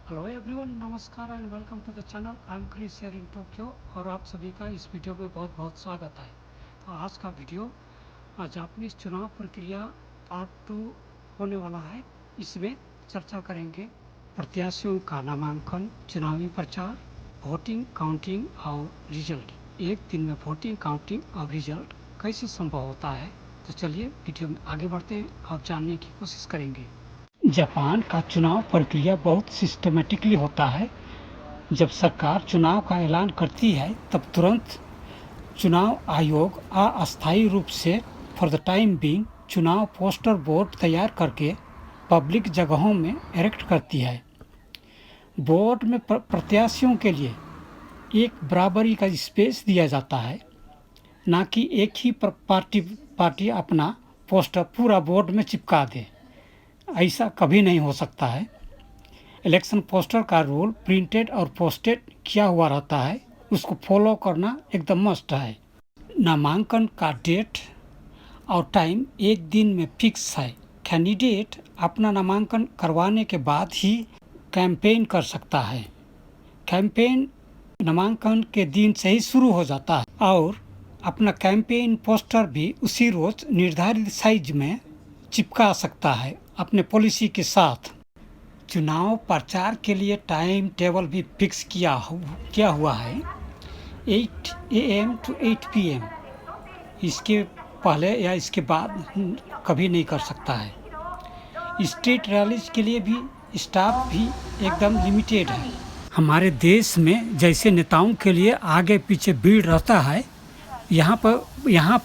Hello everyone, नमस्कार and welcome to the channel. I am Chris here in Tokyo और आप सभी का इस वीडियो में बहुत बहुत स्वागत है। तो आज का वीडियो जापानीज चुनाव प्रक्रिया पार्ट 2 होने वाला है। इसमें चर्चा करेंगे प्रत्याशियों का नामांकन, चुनावी प्रचार, वोटिंग, काउंटिंग और रिजल्ट। एक दिन में वोटिंग, काउंटिंग और रिजल्ट कैसे संभव होता है। तो चलिए वीडियो में आगे बढ़ते हैं और जानने की कोशिश करेंगे। जापान का चुनाव प्रक्रिया बहुत सिस्टमेटिकली होता है। जब सरकार चुनाव का ऐलान करती है तब तुरंत चुनाव आयोग अस्थायी रूप से फॉर द टाइम बीइंग चुनाव पोस्टर बोर्ड तैयार करके पब्लिक जगहों में इरेक्ट करती है। बोर्ड में प्रत्याशियों के लिए एक बराबरी का स्पेस दिया जाता है, ना कि एक ही पार्टी अपना पोस्टर पूरा बोर्ड में चिपका दे। ऐसा कभी नहीं हो सकता है। इलेक्शन पोस्टर का रूल प्रिंटेड और पोस्टेड किया हुआ रहता है, उसको फॉलो करना एकदम मस्ट है। नामांकन का डेट और टाइम एक दिन में फिक्स है। कैंडिडेट अपना नामांकन करवाने के बाद ही कैंपेन कर सकता है। कैंपेन नामांकन के दिन से ही शुरू हो जाता है और अपना कैंपेन पोस्टर भी उसी रोज निर्धारित साइज में चिपका सकता है अपने पॉलिसी के साथ। चुनाव प्रचार के लिए टाइम टेबल भी फिक्स किया हुआ है, 8 AM to 8 PM। इसके पहले या इसके बाद कभी नहीं कर सकता है। स्टेट रैलीज के लिए भी स्टाफ भी एकदम लिमिटेड है। हमारे देश में जैसे नेताओं के लिए आगे पीछे भीड़ रहता है, यहाँ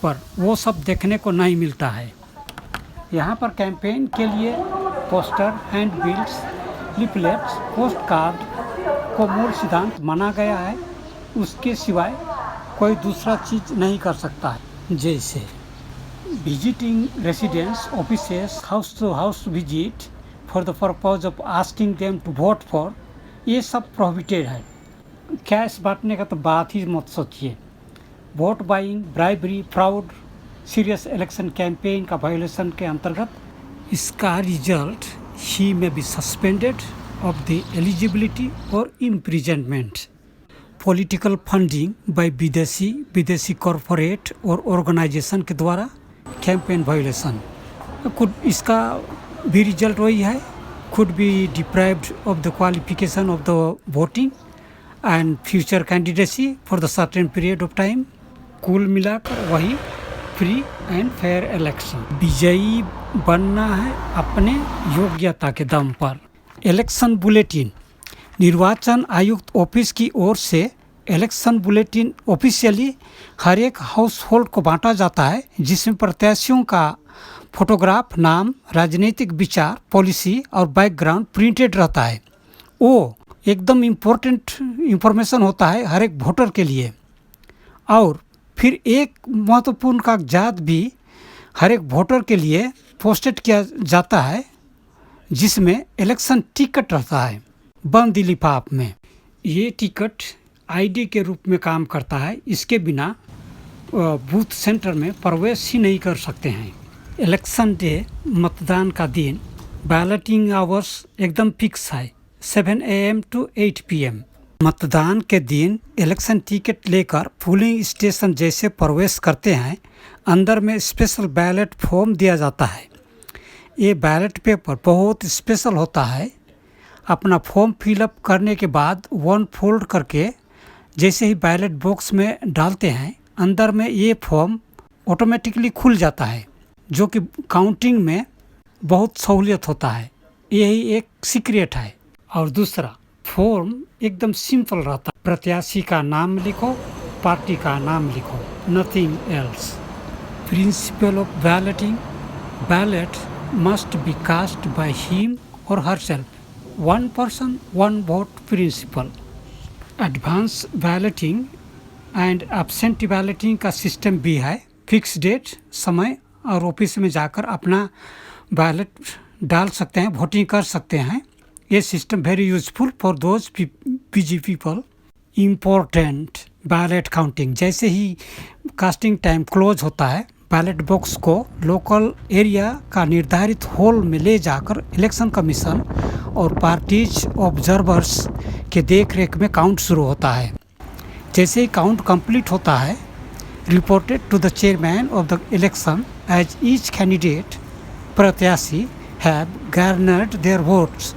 पर वो सब देखने को नहीं मिलता है। यहाँ पर कैंपेन के लिए पोस्टर, हैंडबिल्स, लिफलेट्स, पोस्ट कार्ड को मूल सिद्धांत माना गया है। उसके सिवाय कोई दूसरा चीज़ नहीं कर सकता है। जैसे visiting residents offices, house to house visit for the purpose of asking them to vote for, ये सब प्रोहिबिटेड है। कैश बांटने का तो बात ही मत सोचिए। Vote buying, bribery, fraud, serious election campaign का वायोलेशन के अंतर्गत इसका रिजल्ट ही में be suspended of the eligibility और इम्प्रिजनमेंट। पॉलिटिकल फंडिंग बाय विदेशी कॉरपोरेट और ऑर्गेनाइजेशन के द्वारा कैंपेन वायोलेशन, इसका भी रिजल्ट वही है। Could be deprived of the qualification of the voting and future candidacy for the certain period of time. कुल मिलाकर वही फ्री एंड फेयर इलेक्शन। विजयी बनना है अपने योग्यता के दम पर। इलेक्शन बुलेटिन, निर्वाचन आयुक्त ऑफिस की ओर से इलेक्शन बुलेटिन ऑफिशियली हर एक हाउस होल्ड को बांटा जाता है, जिसमें प्रत्याशियों का फोटोग्राफ, नाम, राजनीतिक विचार, पॉलिसी और बैकग्राउंड प्रिंटेड रहता है। वो एकदम इम्पोर्टेंट इंफॉर्मेशन होता है हर एक वोटर के लिए। और फिर एक महत्वपूर्ण कागजात भी हर एक वोटर के लिए पोस्टेड किया जाता है, जिसमें इलेक्शन टिकट रहता है बंद लिफाफ में। ये टिकट आईडी के रूप में काम करता है। इसके बिना बूथ सेंटर में प्रवेश ही नहीं कर सकते हैं। इलेक्शन डे, मतदान का दिन, बैलेटिंग आवर्स एकदम फिक्स है, 7 AM to 8 PM। मतदान के दिन इलेक्शन टिकट लेकर पोलिंग स्टेशन जैसे प्रवेश करते हैं, अंदर में स्पेशल बैलेट फॉर्म दिया जाता है। ये बैलेट पेपर बहुत स्पेशल होता है। अपना फॉर्म फिलअप करने के बाद वन फोल्ड करके जैसे ही बैलेट बॉक्स में डालते हैं, अंदर में ये फॉर्म ऑटोमेटिकली खुल जाता है, जो कि काउंटिंग में बहुत सहूलियत होता है। यही एक सीक्रेट है। और दूसरा, फॉर्म एकदम सिंपल रहता है। प्रत्याशी का नाम लिखो, पार्टी का नाम लिखो, nothing else. Principle of balloting, ballot must be cast by him और herself, 1 person 1 vote principle. Advance balloting and absentee balloting का सिस्टम भी है। फिक्स डेट, समय और ऑफिस में जाकर अपना बैलेट डाल सकते हैं, वोटिंग कर सकते हैं। ये system very useful for those busy people. Important ballot counting, जैसे ही कास्टिंग टाइम क्लोज होता है, बैलेट बॉक्स को लोकल एरिया का निर्धारित हॉल में ले जाकर इलेक्शन कमीशन और पार्टीज ऑब्जर्वर्स के देख रेख में काउंट शुरू होता है। जैसे ही काउंट कंप्लीट होता है, reported to the chairman of the election as each candidate प्रत्याशी हैव गार्नर्ड देयर वोट्स।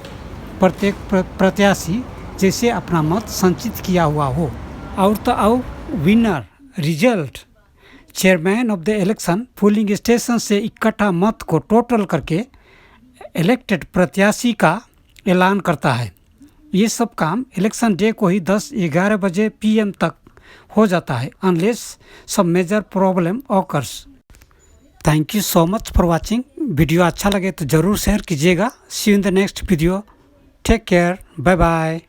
प्रत्येक प्रत्याशी जैसे अपना मत संचित किया हुआ हो। और तो और winner result, chairman of the election polling station से इकट्ठा मत को टोटल करके इलेक्टेड प्रत्याशी का ऐलान करता है। ये सब काम इलेक्शन डे को ही 10-11 बजे PM तक हो जाता है, unless some major problem occurs. Thank you so much for watching. Video अच्छा लगे तो ज़रूर शेयर कीजिएगा। See you in the next video. Take care, bye bye.